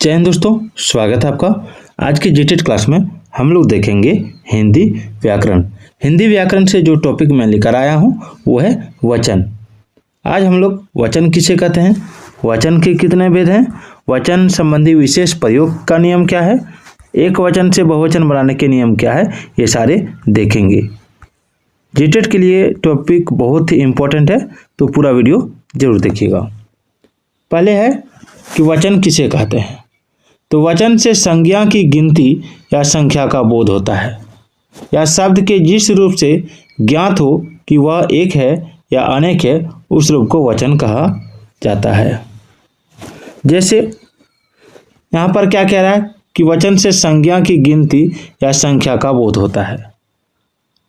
जय हिंद दोस्तों, स्वागत है आपका। आज की जीटेट क्लास में हम लोग देखेंगे हिंदी व्याकरण। हिंदी व्याकरण से जो टॉपिक मैं लेकर आया हूँ वो है वचन। आज हम लोग वचन किसे कहते हैं, वचन के कितने भेद हैं, वचन संबंधी विशेष प्रयोग का नियम क्या है, एक वचन से बहुवचन बनाने के नियम क्या है, ये सारे देखेंगे। जीटेट के लिए टॉपिक बहुत ही इम्पोर्टेंट है, तो पूरा वीडियो जरूर देखिएगा। पहले है कि वचन किसे कहते हैं। तो वचन से संज्ञा की गिनती या संख्या का बोध होता है, या शब्द के जिस रूप से ज्ञात हो कि वह एक है या अनेक है, उस रूप को वचन कहा जाता है। जैसे यहाँ पर क्या कह रहा है कि वचन से संज्ञा की गिनती या संख्या का बोध होता है,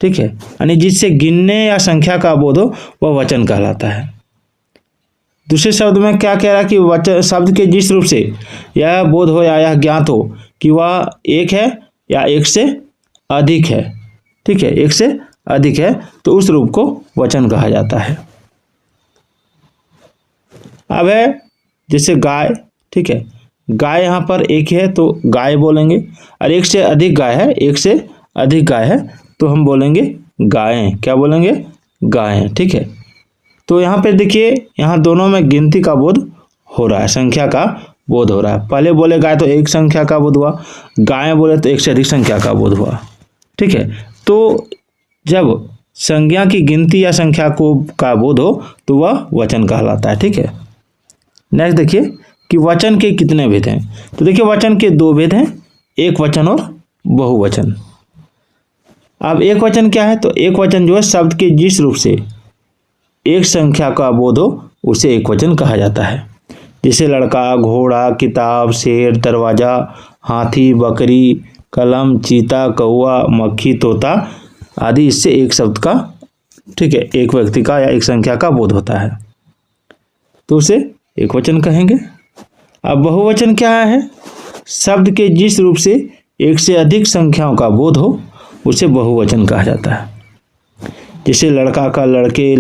ठीक है, यानी जिससे गिनने या संख्या का बोध हो वह वचन कहलाता है। दूसरे शब्द में क्या कह रहा है कि वचन शब्द के जिस रूप से यह बोध हो या यह ज्ञात हो कि वह एक है या एक से अधिक है, ठीक है, एक से अधिक है, तो उस रूप को वचन कहा जाता है। अब है जैसे गाय, ठीक है, गाय यहाँ पर एक है तो गाय बोलेंगे, और एक से अधिक गाय है, एक से अधिक गाय है तो हम बोलेंगे गायें। क्या बोलेंगे? गायें, ठीक है। तो यहाँ पे देखिए, यहाँ दोनों में गिनती का बोध हो रहा है, संख्या का बोध हो रहा है। पहले बोले गाय तो एक संख्या का बोध हुआ, गाय बोले तो एक से अधिक संख्या का बोध हुआ, ठीक है। तो जब संज्ञा की गिनती या संख्या को का बोध हो तो वह वचन कहलाता है, ठीक है। नेक्स्ट देखिए कि वचन के कितने भेद हैं। तो देखिए वचन के दो भेद हैं, एक वचन और बहुवचन। अब एक वचन क्या है? तो एक वचन जो है शब्द के जिस रूप से एक संख्या का बोध हो उसे एक वचन कहा जाता है। जैसे लड़का, घोड़ा, किताब, शेर, दरवाजा, हाथी, बकरी, कलम, चीता, कौवा, मक्खी, तोता आदि, इससे एक शब्द का, ठीक है, एक व्यक्ति का या एक संख्या का बोध होता है, तो उसे एक वचन कहेंगे। अब बहुवचन क्या है? शब्द के जिस रूप से एक से अधिक संख्याओं का बोध हो उसे बहुवचन कहा जाता है। जैसे लड़का का लड़के,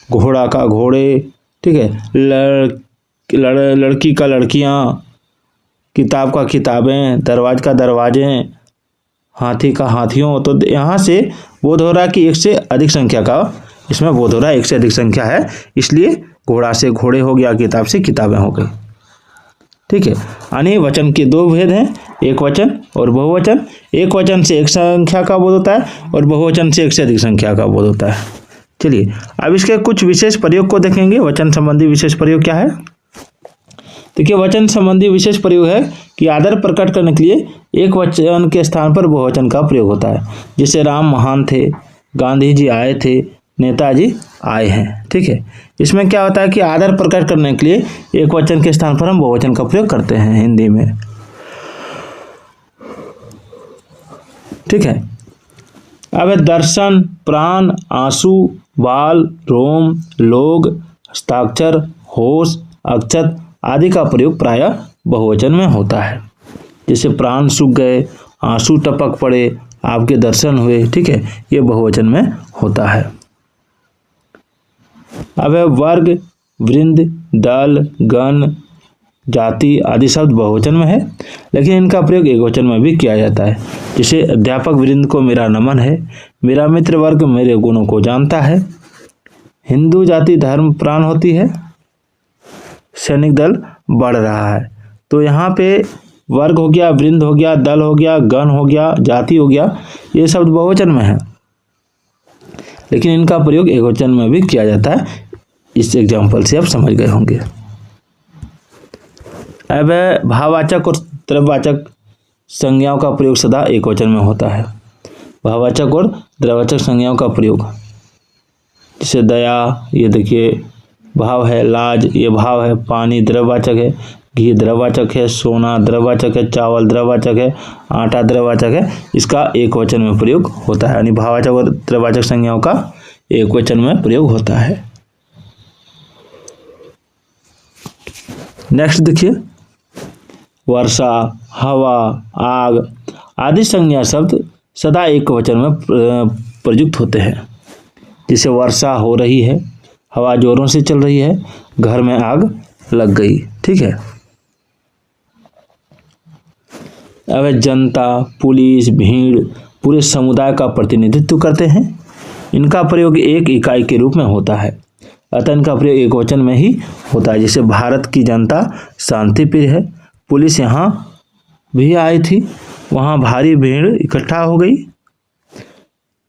घोड़ा का घोड़े, ठीक है, लड़की का लड़कियां, किताब का किताबें, दरवाजे का दरवाजे, हाथी का हाथियों। तो यहाँ से बोध हो रहा है कि एक से अधिक संख्या का इसमें बोध हो रहा है, एक से अधिक संख्या है, इसलिए घोड़ा से घोड़े हो गया, किताब से किताबें हो गई, ठीक है। यानी वचन के दो भेद हैं, एक वचन और बहुवचन। एक वचन से एक संख्या का बोध होता है और बहुवचन से एक से अधिक संख्या का बोध होता है। चलिए अब इसके कुछ विशेष प्रयोग को देखेंगे। वचन संबंधी विशेष प्रयोग क्या है? देखिए वचन संबंधी विशेष प्रयोग है कि आदर प्रकट करने के लिए एक वचन के स्थान पर बहुवचन का प्रयोग होता है। जैसे राम महान थे, गांधी जी आए थे, नेताजी आए हैं, ठीक है। इसमें क्या होता है कि आदर प्रकट करने के लिए एक वचन के स्थान पर हम बहुवचन का प्रयोग करते हैं हिंदी में, ठीक है। अब दर्शन, प्राण, आंसू, बाल, रोम, लोग, हस्ताक्षर, होश, अक्षत आदि का प्रयोग प्रायः बहुवचन में होता है। जैसे प्राण सूख गए, आंसू टपक पड़े, आपके दर्शन हुए, ठीक है, ये बहुवचन में होता है। अब है वर्ग, वृंद, दल, गण, जाति आदि शब्द बहुवचन में है, लेकिन इनका प्रयोग एकवचन में भी किया जाता है। जैसे अध्यापक वृंद को मेरा नमन है, मेरा मित्र वर्ग मेरे गुणों को जानता है, हिंदू जाति धर्म प्राण होती है, सैनिक दल बढ़ रहा है। तो यहाँ पे वर्ग हो गया, वृंद हो गया, दल हो गया, गण हो गया, जाति हो गया, ये शब्द बहुवचन में है, लेकिन इनका प्रयोग एकवचन में भी किया जाता है। इस एग्जाम्पल से आप समझ गए होंगे। अब भाववाचक और द्रव्यवाचक संज्ञाओं का प्रयोग सदा एकवचन में होता है। भाववाचक और द्रव्यवाचक संज्ञाओं का प्रयोग, जैसे दया, ये देखिए भाव है, लाज ये भाव है, पानी द्रव्यवाचक है, घी द्रव्यवाचक है, सोना द्रव्यवाचक है, चावल द्रव्यवाचक है, आटा द्रव्यवाचक है, इसका एकवचन में प्रयोग होता है। यानी भाववाचक और द्रव्यवाचक संज्ञाओं का एकवचन में प्रयोग होता है। नेक्स्ट देखिए, वर्षा, हवा, आग आदि संज्ञा शब्द सदा एक वचन में प्रयुक्त होते हैं। जैसे वर्षा हो रही है, हवा जोरों से चल रही है, घर में आग लग गई, ठीक है। अब है जनता, पुलिस, भीड़ पूरे समुदाय का प्रतिनिधित्व करते हैं। इनका प्रयोग एक इकाई के रूप में होता है, अतः इनका प्रयोग एकवचन में ही होता है। जैसे भारत की जनता शांतिप्रिय है, पुलिस यहाँ भी आई थी, वहाँ भारी भीड़ इकट्ठा हो गई।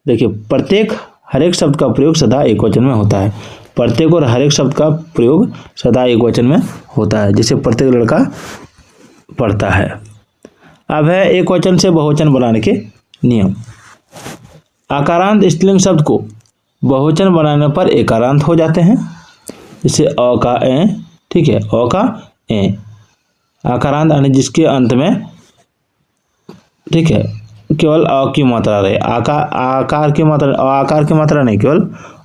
देखिए प्रत्येक हर एक शब्द का प्रयोग सदा एकवचन में होता है। प्रत्येक और हर एक शब्द का प्रयोग सदा एकवचन में होता है। जैसे प्रत्येक लड़का पढ़ता है। अब है एकवचन से बहुवचन बनाने के नियम। आकारांत स्त्रीलिंग शब्द को बहुवचन बनाने पर एकारांत हो जाते हैं। जैसे अ का ए, ठीक है, अ का ए आकारांत यानी जिसके अंत में, ठीक है, केवल अ की मात्रा रहे, आकार की मात्रा, आकार की मात्रा नहीं, केवल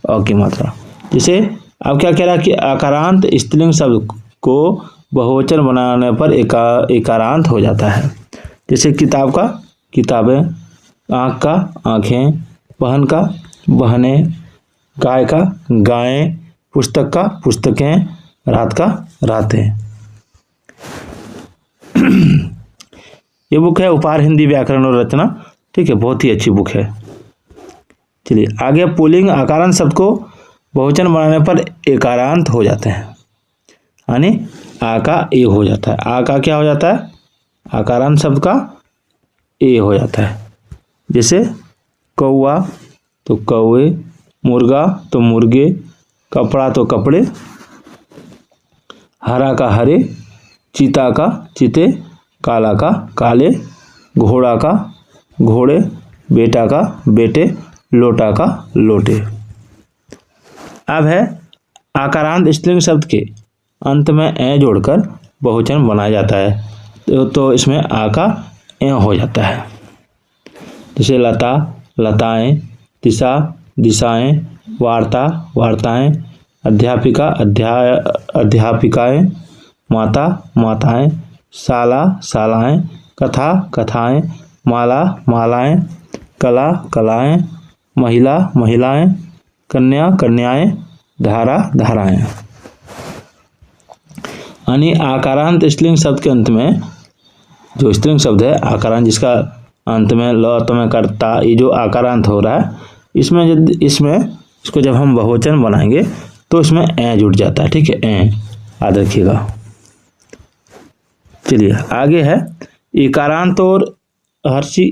अ की मात्रा। जैसे अब क्या कह रहा है कि आकारांत स्त्रीलिंग शब्द को बहुवचन बनाने पर एकारांत हो जाता है। जैसे किताब का किताबें, आँख का आँखें, बहन का बहनें, गाय का गायें, पुस्तक का पुस्तकें, रात का रातें। ये बुक है उपहार हिंदी व्याकरण और रचना, ठीक है, बहुत ही अच्छी बुक है। चलिए आगे, पुल्लिंग आकारांत शब्द को बहुवचन बनाने पर एकारांत हो जाते हैं, यानी आ का ए हो जाता है। आ का क्या हो जाता है? आकारांत शब्द का ए हो जाता है। जैसे कौआ तो कौए, मुर्गा तो मुर्गे, कपड़ा तो कपड़े, हरा का हरे, चीता का चीते, काला का काले, घोड़ा का घोड़े, बेटा का बेटे, लोटा का लोटे। अब है आकारांत स्त्रीलिंग शब्द के अंत में ए जोड़कर बहुवचन बनाया जाता है, तो इसमें आ का ए हो जाता है। जैसे लता लताएं, दिशा दिशाएं, वार्ता वार्ताएं, अध्यापिका अध्यापिकाएं, माता माताएं, शाला शालाएं, कथा कथाएं, माला मालाएं, कला कलाएं, महिला महिलाएं, कन्या कन्याएं, धारा धाराएं। यानी आकारांत स्त्रीलिंग शब्द के अंत में जो स्त्रीलिंग शब्द है आकारांत, जिसका अंत में ल त में करता, ये जो आकारांत हो रहा है, इसमें इसको जब हम बहुवचन बनाएंगे तो इसमें ए जुड़ जाता है, ठीक है, ए याद रखिएगा। चलिए आगे है इकारांत और हर्षी।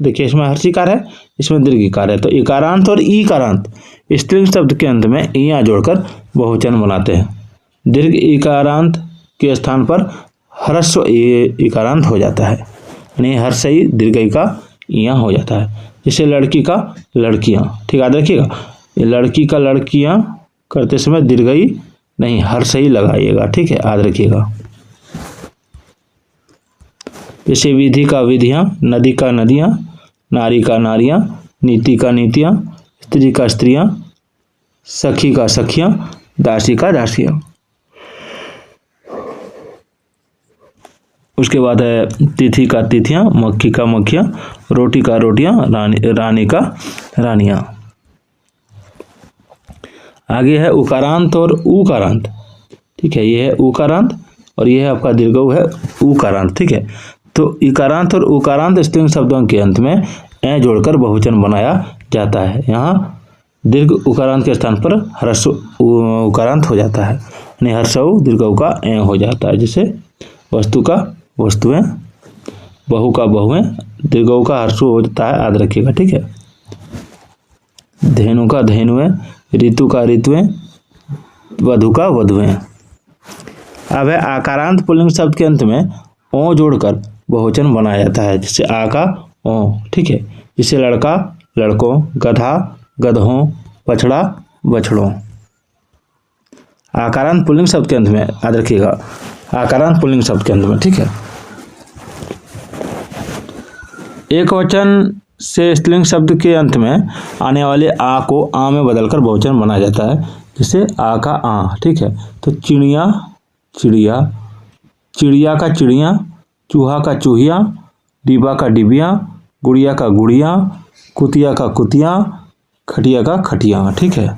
देखिए इसमें हर्षिकार है, इसमें दीर्घिकार है, तो इकारांत और ईकारांत स्त्रीलिंग शब्द के अंत में इया जोड़कर बहुवचन बनाते हैं। दीर्घ इकारांत के स्थान पर ह्रस्व इकारांत हो जाता है, यानी हर्षई दीर्घई का इया हो जाता है। जैसे लड़की का लड़कियां, ठीक याद रखिएगा, ये लड़की का लड़कियां करते समय दीर्घई नहीं हर्षई लगाइएगा, ठीक है, याद रखिएगा। जैसे विधि का विधियां, नदी का नदियां, नारी का नारियां, नीति का नीतियां, स्त्री का स्त्रियां, सखी का सखियां, दासी का दासियां। उसके बाद है तिथि का तिथियां, मक्खी का मक्खियां, रोटी का रोटियां, रानी का रानियां। आगे है उकारांत और उकारांत, ठीक है, ये है उकारांत और ये है आपका दीर्घऊ है उकारांत, ठीक है। तो इकारांत और उकारांत स्त्रीलिंग शब्दों के अंत में ए जोड़कर बहुवचन बनाया जाता है। यहाँ दीर्घ उकारांत के स्थान पर ह्रस्व उकारांत हो जाता है, यानी ह्रस्व दीर्घऊ का ए हो जाता है। जैसे वस्तु का वस्तुएं, बहु का बहुएं, दीर्घऊ का ह्रस्व हो जाता है, याद रखिएगा, ठीक है। धेनु का धेनुएं, ऋतु का ऋतुएं, वधु का वधुएं। अब है आकारांत पुल्लिंग शब्द के अंत में ओ जोड़कर बहुवचन बनाया जाता है। जैसे आ का ओ, ठीक है, जैसे लड़का लड़कों, गधा गधों, बछड़ा बछड़ों। आकारांत पुल्लिंग शब्द के अंत में याद रखिएगा, आकारांत पुल्लिंग शब्द के अंत में, ठीक है। एक वचन से स्त्रीलिंग शब्द के अंत में आने वाले आ को आ में बदलकर बहुवचन बनाया जाता है। जैसे आ का आ, ठीक है, तो चिड़िया चिड़िया, चिड़िया का चिड़िया, चूहा का चूहिया, डिब्बा का डिबिया, गुड़िया का गुड़िया, कुतिया का कुतिया, खटिया का खटिया, ठीक है।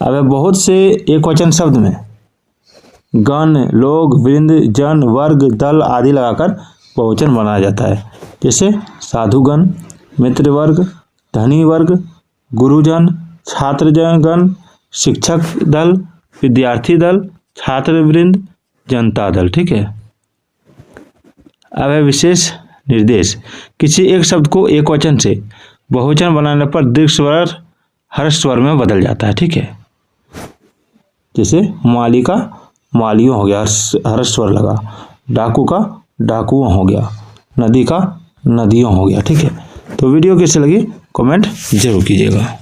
अब बहुत से एक वचन शब्द में गण, लोग, वृंद, जन, वर्ग, दल आदि लगाकर बहुवचन बनाया जाता है। जैसे साधुगण, मित्रवर्ग, धनी वर्ग, गुरुजन, छात्रगण, शिक्षक दल, विद्यार्थी दल, छात्रवृंद, जनता दल। ठीक है। अब है विशेष निर्देश। किसी एक शब्द को एक वचन से बहुवचन बनाने पर दीर्घ स्वर ह्रस्व स्वर में बदल जाता है। ठीक है। जैसे माली का मालियों हो गया, ह्रस्व स्वर लगा। डाकू का डाकुओं हो गया। नदी का नदियों हो गया। ठीक है। तो वीडियो कैसे लगी कमेंट जरूर कीजिएगा।